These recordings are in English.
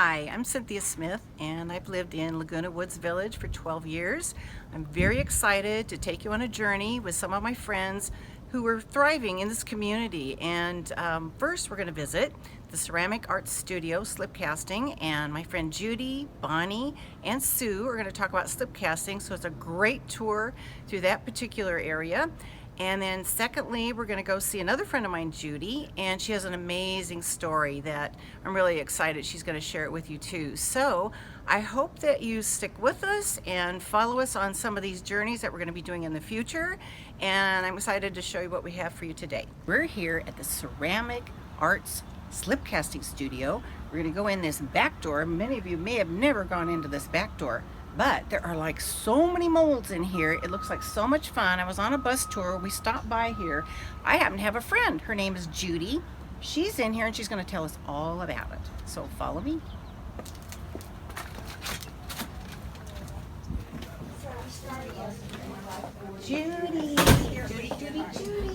Hi, I'm Cynthia Smith, and I've lived in Laguna Woods Village for 12 years. I'm very excited to take you on a journey with some of my friends who are thriving in this community. And first, we're going to visit the Ceramic Arts Studio slip casting, and my friend Judy, Bonnie, and Sue are going to talk about slip casting. So it's a great tour through that particular area. And then secondly, we're going to go see another friend of mine, Judy, and she has an amazing story that I'm really excited she's going to share it with you too. So I hope that you stick with us and follow us on some of these journeys that we're going to be doing in the future. And I'm excited to show you what we have for you today. We're here at the Ceramic Arts Slip Casting Studio. We're going to go in this back door. Many of you may have never gone into this back door, but there are like so many molds in here. It looks like so much fun. I was on a bus tour. We stopped by here. I happen to have a friend. Her name is Judy. She's in here and she's going to tell us all about it. So follow me. Judy.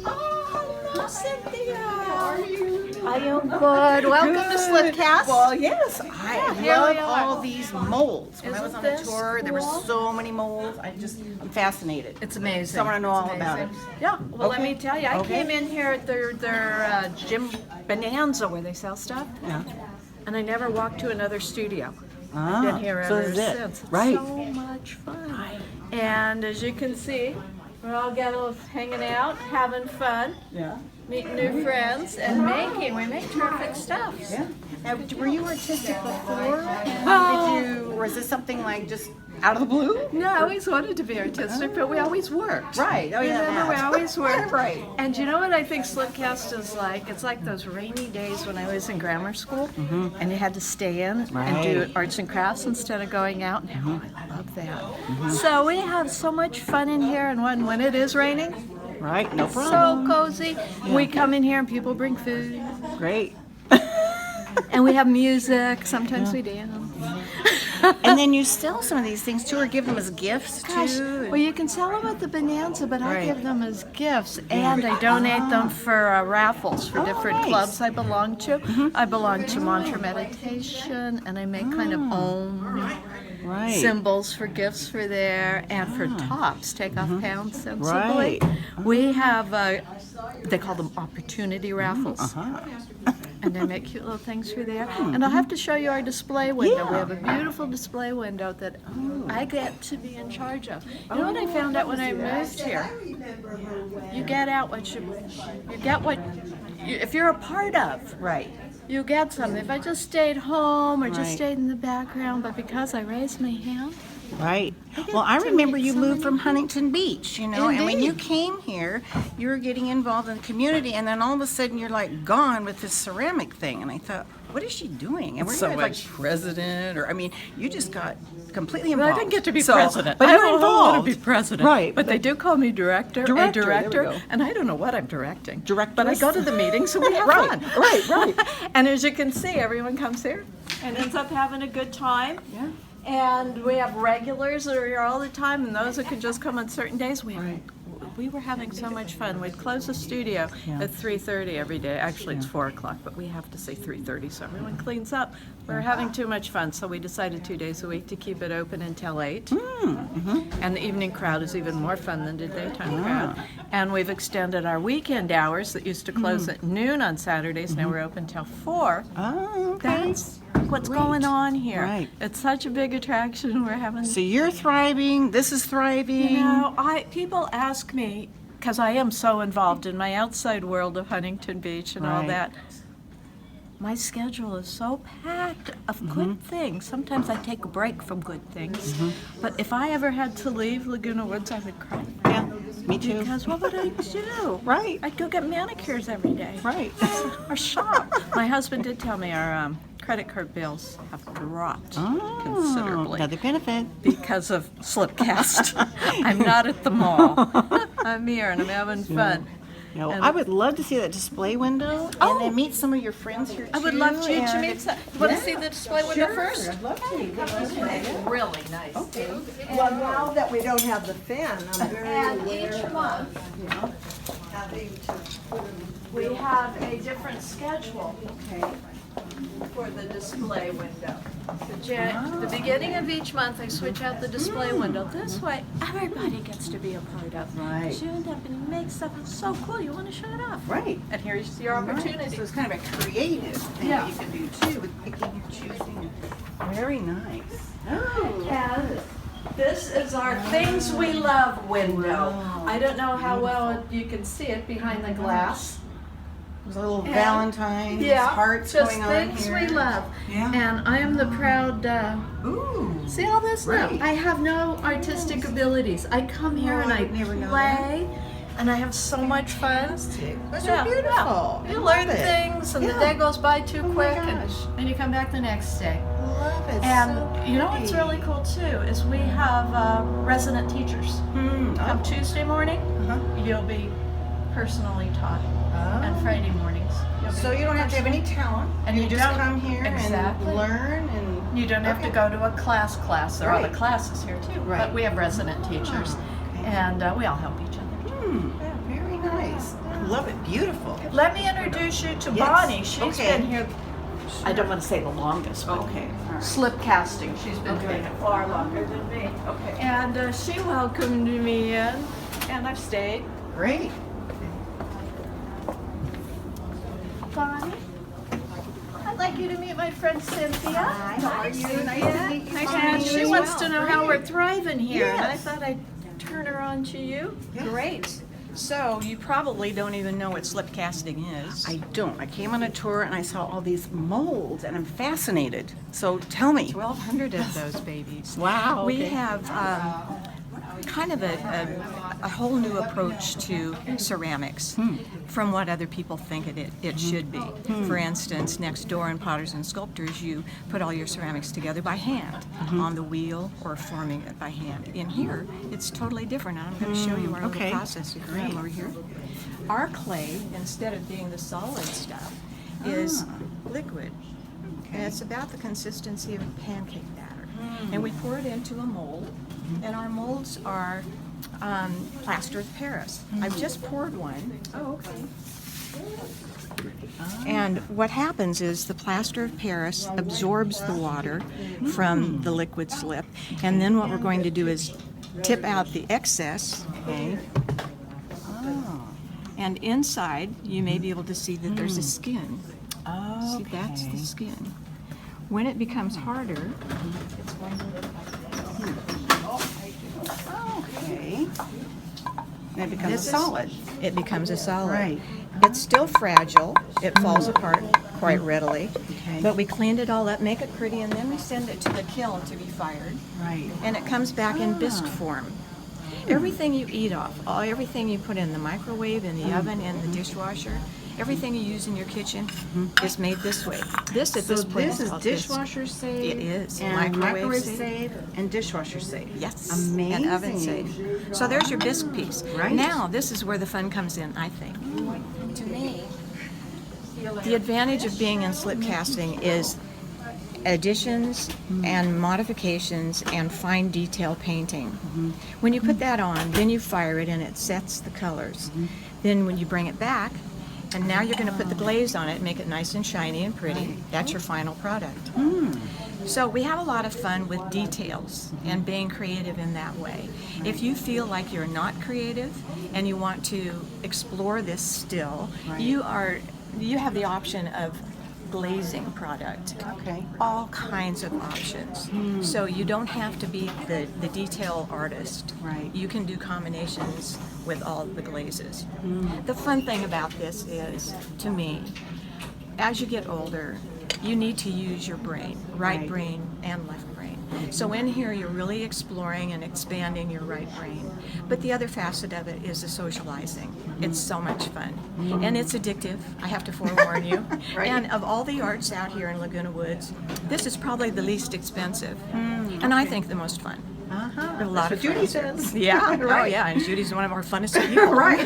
Oh, hello, Cynthia. How are you? I am good. Welcome to Slipcast. Well, yes, I love all these molds. When I was Isn't on the this tour, there were cool? so many molds. I'm fascinated. It's amazing. So I want to know all about it. Yeah, well, let Okay. me tell you, I Okay. came in here at their gym Bonanza where they sell stuff, Yeah. and I never walked to another studio. Ah, I've been here so ever this is it. since. It's Right. so much fun. And as you can see, we're all hanging out, having fun, Yeah. meeting new friends, and we make terrific stuff. Yeah. Now, were you artistic before? Oh. Did you, or is this something like just out of the blue? No, I always wanted to be artistic, but we always worked. Right. Oh, yeah. Remember, we always worked. Right. And you know what I think Slipcast is like? It's like those rainy days when I was in grammar school, and you had to stay in and do Right. arts and crafts instead of going out. Now I love that. So we have so much fun in here, and when it is raining, Right. No so problem. cozy. We come in here and people bring food, Great. and we have music. Sometimes we dance. And then you sell some of these things too, or give them as gifts Gosh, too. well, you can sell them at the Bonanza, but I Right. give them as gifts, and I donate them for raffles for Oh, different nice. clubs I belong to. I belong to Mantra Meditation, and I make kind of Om Right. symbols for gifts for there, and for tops, take off pounds sensibly. Right. We have, they call them opportunity raffles. And they make cute little things for there. And I'll have to show you our display window. We have a beautiful display window that I get to be in charge of. You know what I found out when I moved here? You get out what you get what if you're a part of. Right. You get something. If I just stayed home or just Right. stayed in the background, but because I raised my hand, Right. get Well, I to remember meet you so moved many from Huntington Beach, and when you Indeed. came here, you were getting involved in the community, and then all of a sudden you're like gone with this ceramic thing, and I thought, what is she doing? And were So you like much. president, or you just got completely well, involved. I didn't get to be So- president. but I you're don't involved. want to be president. Right. But they do call me director. Director, A there we director. go. And I don't know what I'm directing. Directress? But I go to the meetings, so we have Right, fun. right. And as you can see, everyone comes here and ends up having a good time. Yeah. And we have regulars that are here all the time, and those that can just come on certain days. We were having so much fun. We'd close the studio at 3:30 every day. Actually, it's 4 o'clock, but we have to say 3:30 so everyone cleans up. We were having too much fun, so we decided 2 days a week to keep it open until 8. And the evening crowd is even more fun than the daytime crowd. And we've extended our weekend hours that used to close at noon on Saturdays. Now we're open till 4. Oh, okay. That's what's going on here. Right. It's such a big attraction. We're having. So you're thriving. This is thriving. You know, people ask me, because I am so involved in my outside world of Huntington Beach and all Right. that. My schedule is so packed of good things. Sometimes I take a break from good things. But if I ever had to leave Laguna Woods, I would cry. Yeah, me too. Because what would I do? Right. I'd go get manicures every day. Right. Or shop. My husband did tell me our credit card bills have dropped considerably. Another benefit. Because of Slipcast. I'm not at the mall. I'm here and I'm having fun. No, And- I would love to see that display window and then meet some of your friends here too. I would love you to and- meet some. You want to see the display window first? I'd love to. Really nice. Well, now that we don't have the fan, I'm very And aware each of month, having to put them. we have a different schedule Okay. for the display window. The beginning of each month, I switch out the display window. This way, everybody gets to be a part of. Right. You end up and make stuff so cool. You want to show it off. Right. And here's your opportunity. So it's kind of a creative thing Yeah. that you can do too with picking and choosing. Very nice. Oh. And this is our Things We Love window. Wow. I don't know how well you can see it behind the glass. There's a little And- Valentine's hearts just going on things here. we love. Yeah. And I am the proud, Ooh. see all this? Right. No, I have no artistic abilities. I come here Oh, and I I would never know play, and I have so much fun. Those Yeah, are beautiful. You Love learn it. things, and the Yeah. day goes by too Oh my quick, gosh. and you come back the next day. Love it. And so you know what's pretty. really cool too is we have resident teachers. Come Tuesday morning, Uh-huh. you'll be personally taught, Oh. and Friday mornings. You'll be So you don't have to have any talent, And you you just don't. come here Exactly. and learn and You don't have to Okay. go to a class. There are Right. other classes here too, Right. but we have resident teachers, okay. and we all help each other. Yeah, very nice. I love it. Beautiful. Let me introduce you to Yes. Bonnie. She's Okay. been here. I don't want to say the longest, but Okay. All right. slip casting. She's been Okay. doing it far longer than me. Okay. And she welcomed me in, and I've stayed. Great. Bonnie, I'd like you to meet my friend Cynthia. Hi, how are you? Nice to meet you. And Bonnie. she You as wants well. to know how we're thriving here, and I Yes. thought I'd turn her on to you. Great. So you probably don't even know what slip casting is. I don't. I came on a tour and I saw all these molds and I'm fascinated. So tell me. 1,200 of those babies. Wow. We okay. have kind of a whole new approach to ceramics from what other people think it should be. For instance, next door in Potters and Sculptors, you put all your ceramics together by hand on the wheel or forming it by hand. In here, it's totally different. And I'm going to show you our Okay. little process if you come over here. Our clay, instead of being the solid stuff, is liquid. And it's about the consistency of a pancake batter. And we pour it into a mold, and our molds are plaster of Paris. I've just poured one. Oh, okay. And what happens is the plaster of Paris absorbs the water from the liquid slip, and then what we're going to do is tip out the excess. Okay. Oh. And inside, you may be able to see that there's a skin. Oh. See, that's the skin. When it becomes harder, it's going to look like Okay. And it becomes This a is- solid. it becomes a solid. Right. It's still fragile. It falls apart quite readily. Okay. But we cleaned it all up, make it pretty, and then we send it to the kiln to be fired. Right. And it comes back in bisque form. Everything you eat off, everything you put in the microwave, in the oven, in the dishwasher, everything you use in your kitchen is made this way. This at So this point this is called bisque. dishwasher safe. It is. And Microwave microwave safe. safe and dishwasher safe. Yes. Amazing. And oven safe. So there's your bisque piece. Right. Now this is where the fun comes in, I think. To me, the advantage of being in slip casting is additions and modifications and fine detail painting. When you put that on, then you fire it and it sets the colors. Then when you bring it back, and now you're going to put the glaze on it, make it nice and shiny and pretty. That's your final product. So we have a lot of fun with details and being creative in that way. If you feel like you're not creative and you want to explore this still, you have the option of glazing product. Okay. All kinds of options. So you don't have to be the detail artist. Right. You can do combinations with all the glazes. The fun thing about this is, to me, as you get older, you need to use your brain, right brain and left brain. So in here, you're really exploring and expanding your right brain. But the other facet of it is the socializing. It's so much fun. And it's addictive, I have to forewarn you. Right. And of all the arts out here in Laguna Woods, this is probably the least expensive. And I think the most fun. Uh-huh. A lot That's of what Judy fun. says. Yeah, oh Right. yeah, and Judy's one of our funnest people. Right.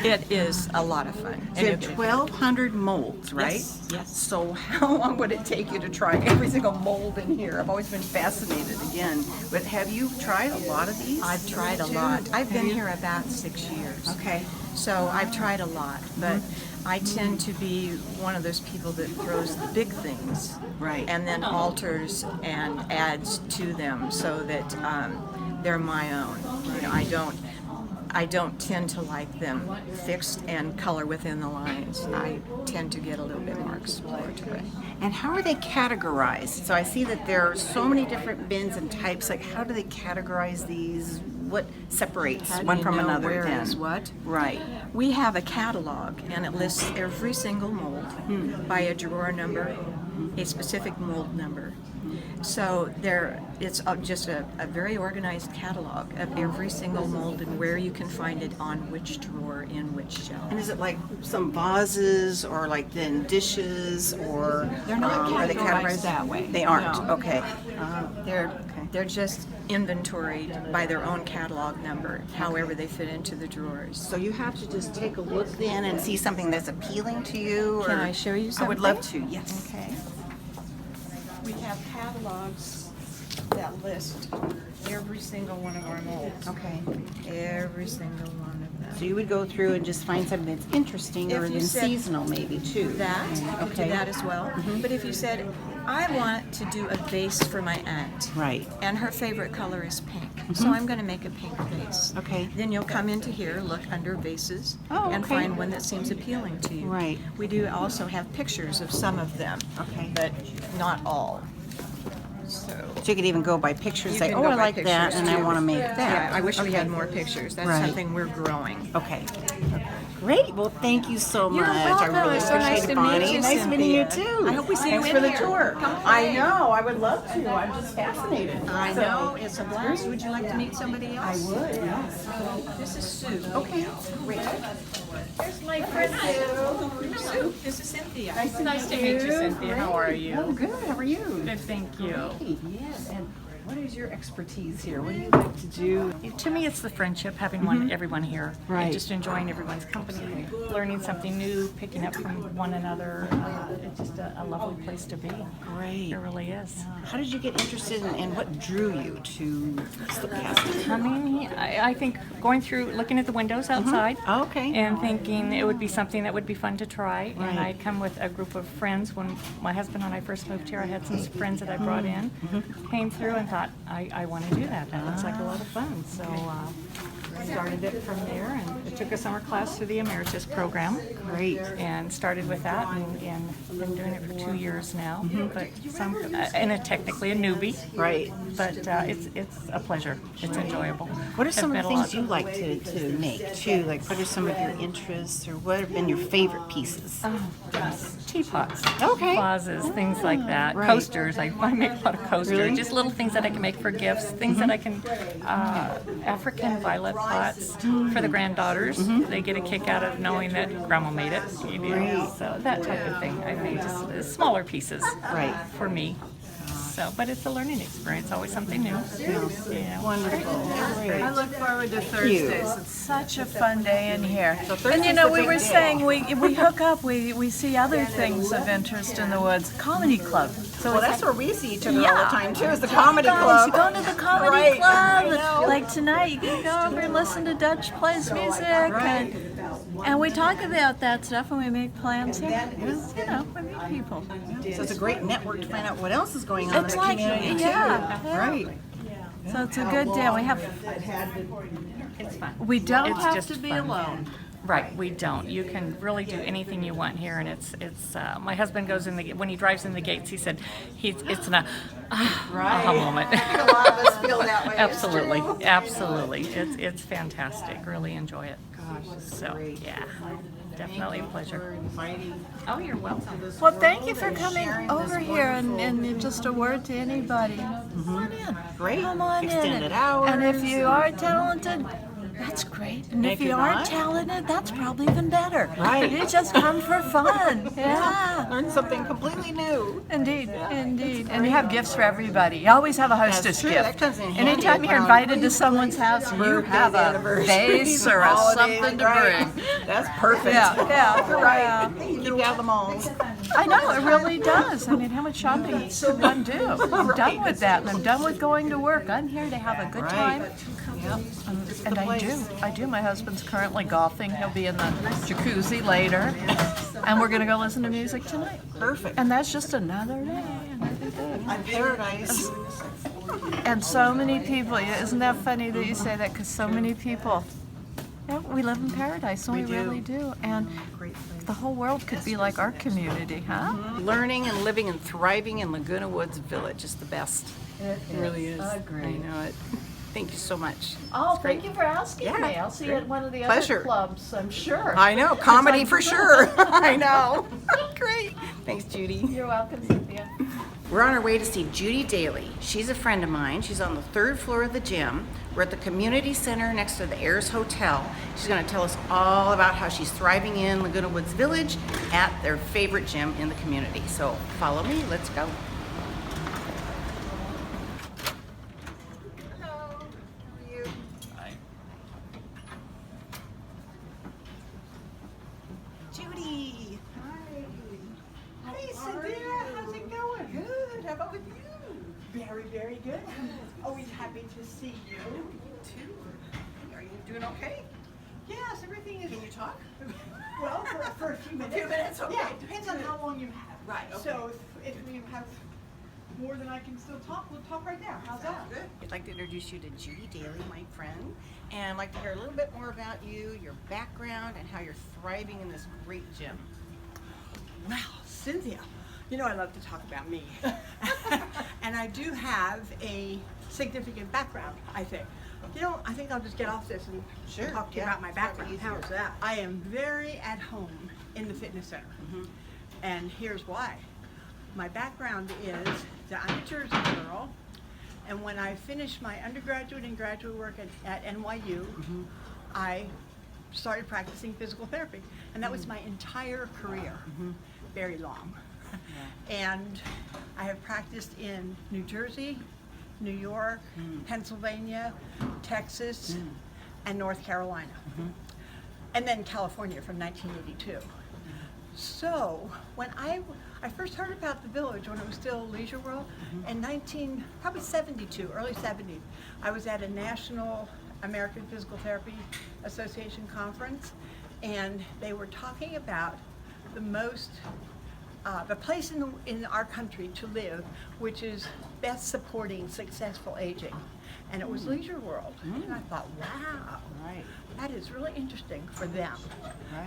It is a lot of fun. So you And have it- 1,200 molds, right? Yes, yes. So how long would it take you to try every single mold in here? I've always been fascinated again. But have you tried a lot of these? I've tried a lot. I've been here about 6 years. Okay. So I've tried a lot, but I tend to be one of those people that throws the big things, Right. and then alters and adds to them so that they're my own. You know, I don't tend to like them fixed and color within the lines. I tend to get a little bit more exploratory. And how are they categorized? So I see that there are so many different bins and types. Like, how do they categorize these? What separates How do one you from know another where then? is what? Right. We have a catalog, and it lists every single mold by a drawer number, a specific mold number. So it's just a very organized catalog of every single mold and where you can find it on which drawer in which shelf. And is it like some vases or like then dishes or They're not are they categorized that way. They aren't. No. Okay. They're just inventoried by their own catalog number, however they fit into the drawers. So you have to just take a look then and see something that's appealing to you. Or Can I show you something? I would love to. Yes. Okay. We have catalogs that list every single one of our molds. Okay. Every single one of them. So you would go through and just find something that's interesting If or you then said seasonal maybe too. That, you could do Okay. that as well. But if you said, I want to do a vase for my aunt. Right. And her favorite color is pink. So I'm going to make a pink vase. Okay. Then you'll come into here, look under vases, Oh, and okay. find one that seems appealing to you. Right. We do also have pictures of some of them. Okay. But not all. So. So you could even go by pictures, You say, can oh, go I by like that, pictures, and I too. want to make Yeah, that. I wish we Okay. had more pictures. That's Right. something we're growing. Okay. Great. Well, thank you so much. You're welcome. I really It's so appreciate nice it, to Bonnie. meet you, Nice meeting you Cynthia. too. I hope we see you Thanks in for the here. tour. Come I play. know. I would love to. I'm just fascinated. I So- know, it's a blast. Would you like to meet somebody else? I would. Yes. This is Sue. Okay. Great. Here's my friend Sue. This is Cynthia. Nice to meet you, Cynthia. How are Oh, you? good. How are you? Good, thank you. Yes. And what is your expertise here? What do you like to do? To me, it's the friendship, having everyone here. Right. And just enjoying everyone's company, learning something new, picking up from one another. It's just a lovely place to be. Great. It really is. How did you get interested in, and what drew you to slip casting? I mean, I think going through, looking at the windows outside, Oh, okay. and thinking it would be something that would be fun to try. Right. And I'd come with a group of friends. When my husband and I first moved here, I had some friends that I brought in, came through and thought, I want to do that. That looks like a lot of fun. So started it from there, and it took a summer class through the Emeritus program. Great. And started with that, and been doing it for 2 years now. But technically a newbie. Right. But it's a pleasure. It's enjoyable. What are some of I've the met a things you like to make too? Like, what are some of your interests, or what have been your favorite pieces? teapots, Okay. vases, things like that. Right. Coasters. I make a lot of coasters. Really? Just little things that I can make for gifts. Things that I can. African violet pots for the granddaughters. They get a kick out of knowing that Grandma made it. You know? Right. So that type of thing. I made just smaller pieces. Right. For me. So, but it's a learning experience. Always something new. Yeah. Wonderful. Great. I look forward to you. Thursdays. It's such a fun day in here. So And Thursday's you know, the we big were day. saying we hook up, we see other things of interest in the woods. Comedy club. So Well, it's that's like, where we see each other all Yeah. the time too. Is the comedy guys, club. you go to the comedy Right. I club. know. Like tonight, you can go over and listen to Dutch plays music, and we talk about that stuff, and we make plans here. You know, we meet people. So it's a great network to find out what else is going on It's in the like, community yeah, too. yeah. Right. So it's a good day. We have. It's fun. We don't It's have just to be fun. alone. Right, we don't. You can really do anything you want here, and it's. My husband goes in when he drives in the gates. He said, it's an aha moment. A lot of us feel that way. Absolutely, absolutely. It's fantastic. Really enjoy it. Gosh, this is So great. yeah, definitely a pleasure. For inviting Oh, you're welcome. Well, thank you for coming over here and just a word to anybody. Come on in. Great. Come on Extended in. hours. And if you are talented, that's great. And if If you you're aren't not? talented, that's probably even better. Right. You just come for fun. Yeah. learn something completely new. Indeed, indeed. And you have gifts for everybody. You always have a hostess true. gift. That comes in handy Anytime you're around invited to someone's house, you birthdays, have a anniversaries, vase or a holidays, something to right. bring. That's perfect. Yeah, You're right. Keep you out of the malls. I know, it really does. I mean, how much shopping could one do? I'm done with that, and I'm done with going to work. I'm here to have a good time, Yep. and I enjoy I do. My husband's currently golfing. He'll be in the jacuzzi later. And we're going to go listen to music tonight. Perfect. And that's just another day. I'm paradise. And so many people, isn't that funny that you say that? Because so many people, yeah, we live in paradise, and we really do. And the whole world could be like our community, huh? Learning and living and thriving in Laguna Woods Village is the best. It really is. I know it. Thank you so much. Oh, thank you for asking Yeah, me. I'll see you at one of the Pleasure. other clubs, I'm sure. I know, comedy for sure. I know. Great. Thanks, Judy. You're welcome, Cynthia. We're on our way to see Judy Daly. She's a friend of mine. She's on the 3rd floor of the gym. We're at the community center next to the Ayers Hotel. She's going to tell us all about how she's thriving in Laguna Woods Village at their favorite gym in the community. So follow me. Let's go. Hello. How are you? Judy. Hi. Hey, Cynthia, how's it going? Good. How about with you? Very, very good. Always happy to see you. Too. Are you doing okay? Yes, everything is. Can you talk? Well, for a few minutes. few minutes, okay. Yeah, it depends on how long you have. Right, okay. So if we have more than I can still talk, we'll talk right now. How's that? Good. I'd like to introduce you to Judy Daly, my friend, and I'd like to hear a little bit more about you, your background, and how you're thriving in this great gym. Well, Cynthia, you know I love to talk about me. And I do have a significant background, I think. You know, I think I'll just get off this and Sure, talk to you yeah, about my it's probably background. easier. How's that? I am very at home in the fitness center. And here's why. My background is that I'm a Jersey girl, and when I finished my undergraduate and graduate work at NYU, I started practicing physical therapy, and that was my entire career, very long. And I have practiced in New Jersey, New York, Pennsylvania, Texas, and North Carolina, and then California from 1982. So when I first heard about the village when it was still Leisure World in probably 72, early 70s, I was at a National American Physical Therapy Association conference, and they were talking about the place in our country to live which is best supporting successful aging, and it was Leisure World. And I thought, wow, that is really interesting for them.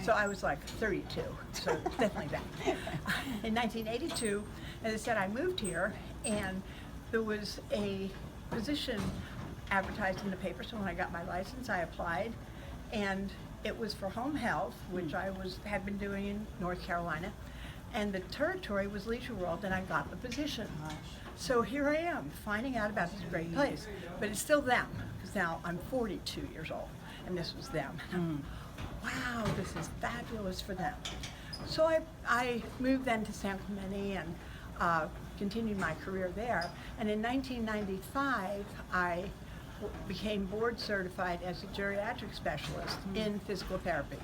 So I was like 32, so definitely that. In 1982, as I said, I moved here, and there was a position advertised in the paper, so when I got my license, I applied, and it was for home health, which I had been doing in North Carolina, and the territory was Leisure World, and I got the position. So here I am, finding out about this great place, but it's still them, because now I'm 42 years old, and this was them. Wow, this is fabulous for them. So I moved then to San Clemente and continued my career there, and in 1995, I became board certified as a geriatric specialist in physical therapy.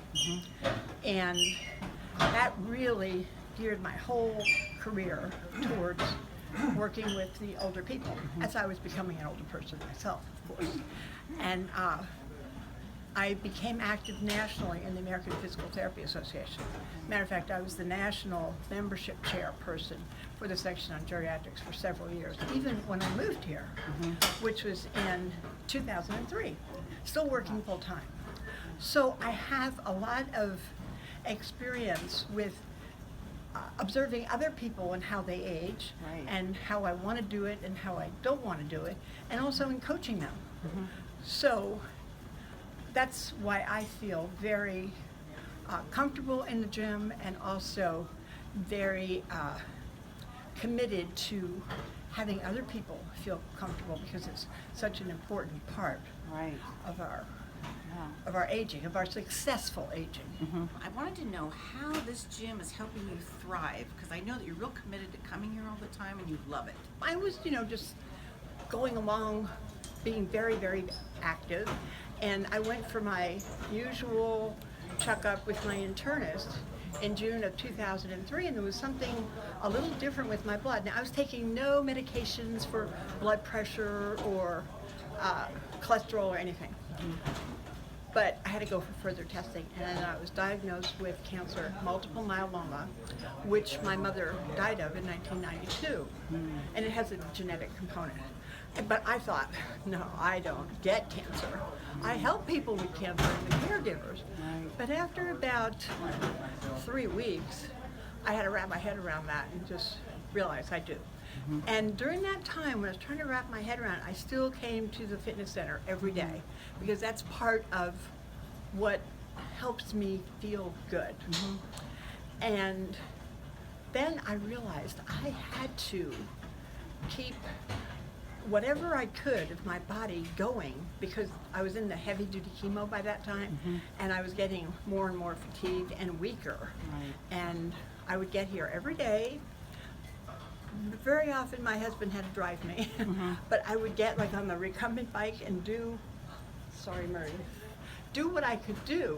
And that really geared my whole career towards working with the older people, as I was becoming an older person myself, of course. And I became active nationally in the American Physical Therapy Association. Matter of fact, I was the national membership chairperson for the section on geriatrics for several years, even when I moved here, which was in 2003, still working full time. So I have a lot of experience with observing other people and how they age, and how I want to do it and how I don't want to do it, and also in coaching them. So that's why I feel very comfortable in the gym, and also very committed to having other people feel comfortable, because it's such an important part of our aging, of our successful aging. I wanted to know how this gym is helping you thrive, because I know that you're real committed to coming here all the time and you love it. I was, just going along, being very, very active, and I went for my usual checkup with my internist in June of 2003, and there was something a little different with my blood. Now, I was taking no medications for blood pressure or cholesterol or anything. But I had to go for further testing, and I was diagnosed with cancer, multiple myeloma, which my mother died of in 1992, and it has a genetic component. But I thought, no, I don't get cancer. I help people with cancer and the caregivers. But after about 3 weeks, I had to wrap my head around that and just realize I do. And during that time, when I was trying to wrap my head around it, I still came to the fitness center every day because that's part of what helps me feel good. And then I realized I had to keep whatever I could of my body going because I was in the heavy duty chemo by that time, and I was getting more and more fatigued and weaker. And I would get here every day. Very often my husband had to drive me, but I would get like on the recumbent bike and do what I could do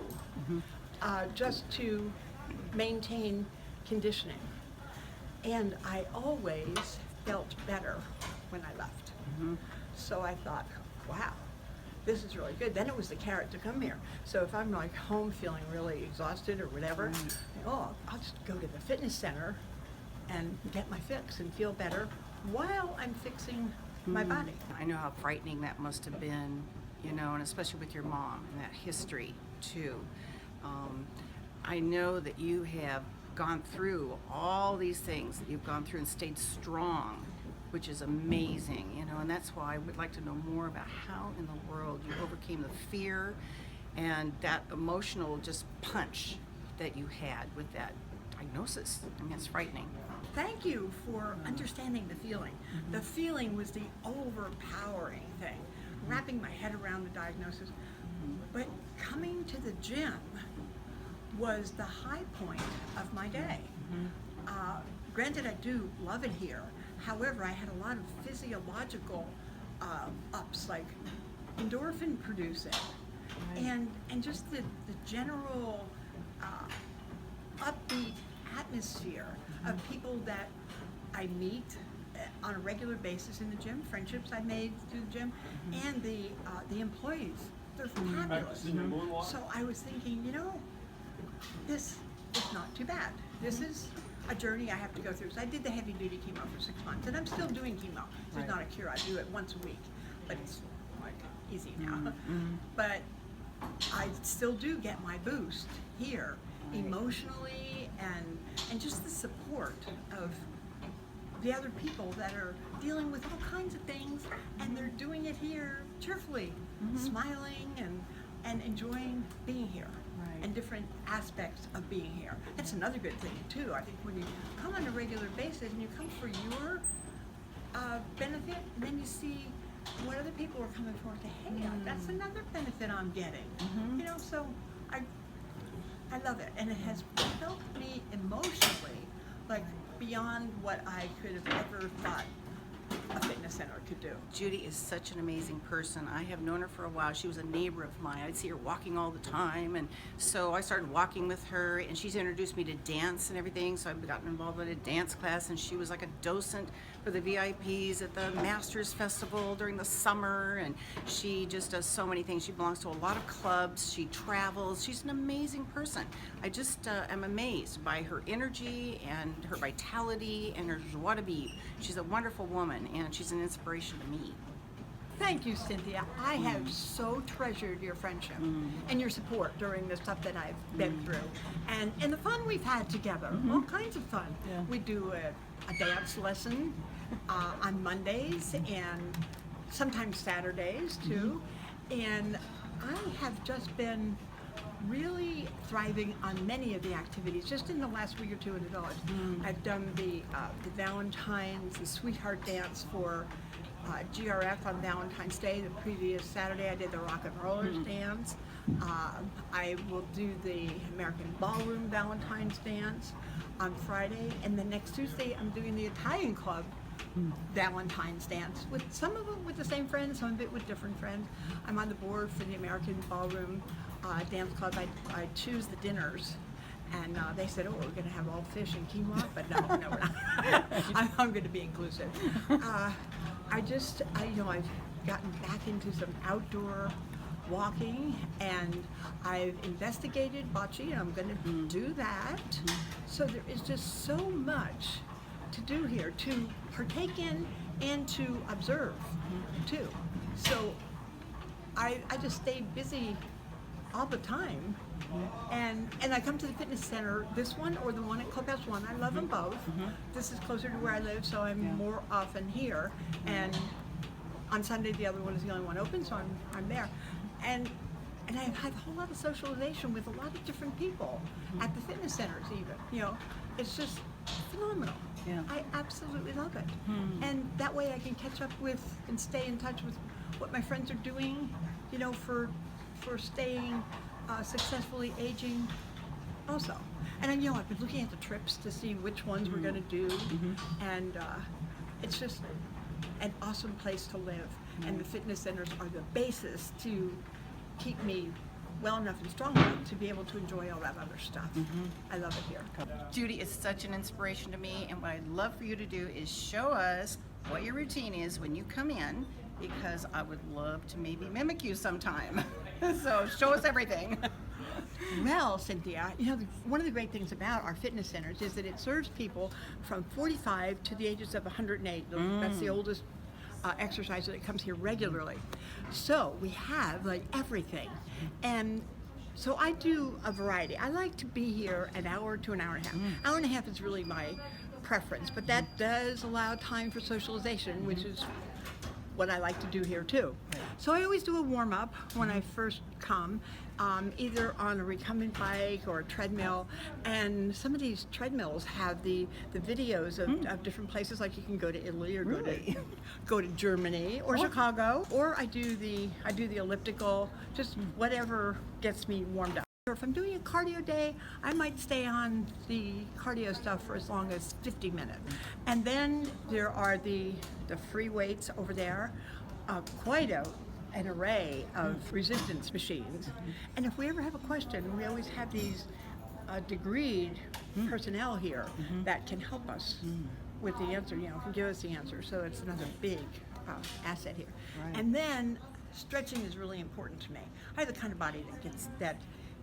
just to maintain conditioning. And I always felt better when I left. So I thought, wow, this is really good. Then it was the carrot to come here. So if I'm like home feeling really exhausted or whatever, I'll just go to the fitness center and get my fix and feel better while I'm fixing my body. I know how frightening that must have been, you know, and especially with your mom and that history too. I know that you have gone through all these things that you've gone through and stayed strong, which is amazing, you know, and that's why I would like to know more about how in the world you overcame the fear and that emotional just punch that you had with that diagnosis. I mean, it's frightening. Thank you for understanding the feeling. The feeling was the overpowering thing, wrapping my head around the diagnosis. But coming to the gym was the high point of my day. Granted, I do love it here. However, I had a lot of physiological ups, like endorphin producing, and just the general upbeat atmosphere of people that I meet on a regular basis in the gym, friendships I made through the gym, and the employees. They're fabulous. So I was thinking, you know, this is not too bad. This is a journey I have to go through. So I did the heavy duty chemo for 6 months, and I'm still doing chemo. So it's not a cure. I do it once a week, but it's like easy now. But I still do get my boost here, emotionally, and just the support of the other people that are dealing with all kinds of things, and they're doing it here cheerfully, smiling and enjoying being here. And different aspects of being here. That's another good thing too. I think when you come on a regular basis and you come for your benefit, and then you see what other people are coming for, to hey, that's another benefit I'm getting. You know, so I love it, and it has helped me emotionally, like beyond what I could have ever thought a fitness center could do. Judy is such an amazing person. I have known her for a while. She was a neighbor of mine. I'd see her walking all the time, and so I started walking with her, and she's introduced me to dance and everything, so I've gotten involved in a dance class, and she was like a docent for the VIPs at the Masters Festival during the summer, and she just does so many things. She belongs to a lot of clubs. She travels. She's an amazing person. I just am amazed by her energy and her vitality and her joie de vivre. She's a wonderful woman, and she's an inspiration to me. Thank you, Cynthia. I have so treasured your friendship and your support during the stuff that I've been through, and the fun we've had together. All kinds of fun. We do a dance lesson on Mondays and sometimes Saturdays too, and I have just been really thriving on many of the activities just in the last week or two in the village. I've done the Valentine's, the Sweetheart Dance for GRF on Valentine's Day. The previous Saturday I did the Rock and Rollers Dance. I will do the American Ballroom Valentine's Dance on Friday, and then next Tuesday I'm doing the Italian Club Valentine's Dance, with some of it with the same friends, some of it with different friends. I'm on the board for the American Ballroom Dance Club. I choose the dinners, and they said, oh, we're going to have all fish and quinoa, but no, we're not. I'm going to be inclusive. I've gotten back into some outdoor walking, and I've investigated bocce, and I'm going to do that. So there is just so much to do here, to partake in and to observe too. So I just stay busy all the time. And I come to the fitness center, this one or the one at Clubhouse 1. I love them both. This is closer to where I live, so I'm more often here. And on Sunday, the other one is the only one open, so I'm there. And I have a whole lot of socialization with a lot of different people at the fitness centers even. You know, it's just phenomenal. Yeah. I absolutely love it. And that way I can catch up with and stay in touch with what my friends are doing, you know, for staying successfully aging also. And you know, I've been looking at the trips to see which ones we're going to do, and it's just an awesome place to live. And the fitness centers are the basis to keep me well enough and strong enough to be able to enjoy all that other stuff. I love it here. Judy is such an inspiration to me, and what I'd love for you to do is show us what your routine is when you come in, because I would love to maybe mimic you sometime. So show us everything. Well, Cynthia, you know, one of the great things about our fitness centers is that it serves people from 45 to the ages of 108. That's the oldest exerciser that comes here regularly. So we have like everything. And so I do a variety. I like to be here an hour to an hour and a half. Hour and a half is really my preference, but that does allow time for socialization, which is what I like to do here too. So I always do a warm-up when I first come, either on a recumbent bike or a treadmill, and some of these treadmills have the videos of different places, like you can go to Italy or go to Germany or Chicago, or I do the elliptical, just whatever gets me warmed up. If I'm doing a cardio day, I might stay on the cardio stuff for as long as 50 minutes. And then there are the free weights over there, quite an array of resistance machines. And if we ever have a question, we always have these degreed personnel here that can help us with the answer, you know, can give us the answer. So it's another big asset here. And then stretching is really important to me. I have the kind of body that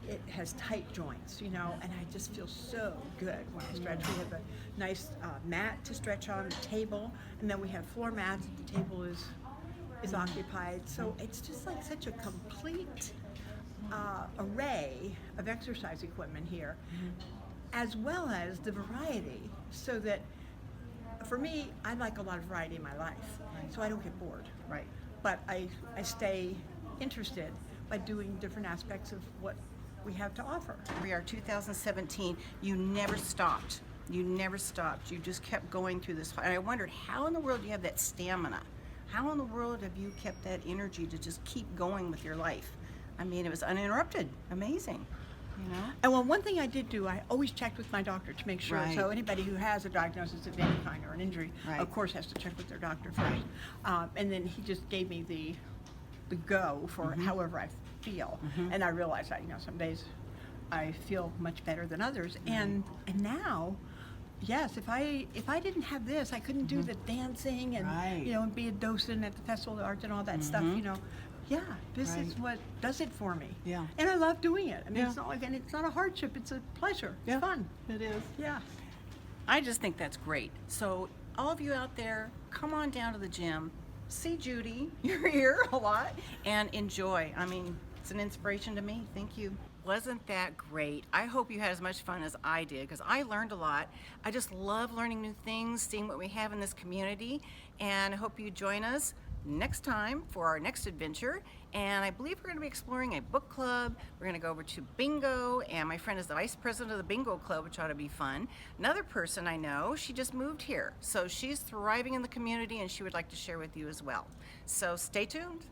it has tight joints, you know, and I just feel so good when I stretch. We have a nice mat to stretch on, the table, and then we have floor mats if the table is occupied. So it's just like such a complete array of exercise equipment here, as well as the variety, so that for me, I like a lot of variety in my life, so I don't get bored. Right. But I stay interested by doing different aspects of what we have to offer. We are 2017. You never stopped. You never stopped. You just kept going through this. And I wondered, how in the world do you have that stamina? How in the world have you kept that energy to just keep going with your life? I mean, it was uninterrupted. Amazing. You know? And well, one thing I did do, I always checked with my doctor to make sure. Right. So anybody who has a diagnosis of any kind or an injury, Right. of course, has to check with their doctor first. And then he just gave me the go for however I feel. And I realized that, you know, some days I feel much better than others. And now, yes, if I didn't have this, I couldn't do the dancing and you know, and be a docent at the Festival of Arts and all that stuff, you know. Yeah, this is what does it for me. Yeah. And I love doing it. I mean, it's not like, and it's not a hardship, it's a pleasure. It's fun. It is. Yeah. I just think that's great. So all of you out there, come on down to the gym, see Judy, you're here a lot, and enjoy. I mean, it's an inspiration to me. Thank you. Wasn't that great? I hope you had as much fun as I did, because I learned a lot. I just love learning new things, seeing what we have in this community, and I hope you join us next time for our next adventure. And I believe we're going to be exploring a book club. We're going to go over to bingo, and my friend is the vice president of the bingo club, which ought to be fun. Another person I know, she just moved here, so she's thriving in the community, and she would like to share with you as well. So stay tuned.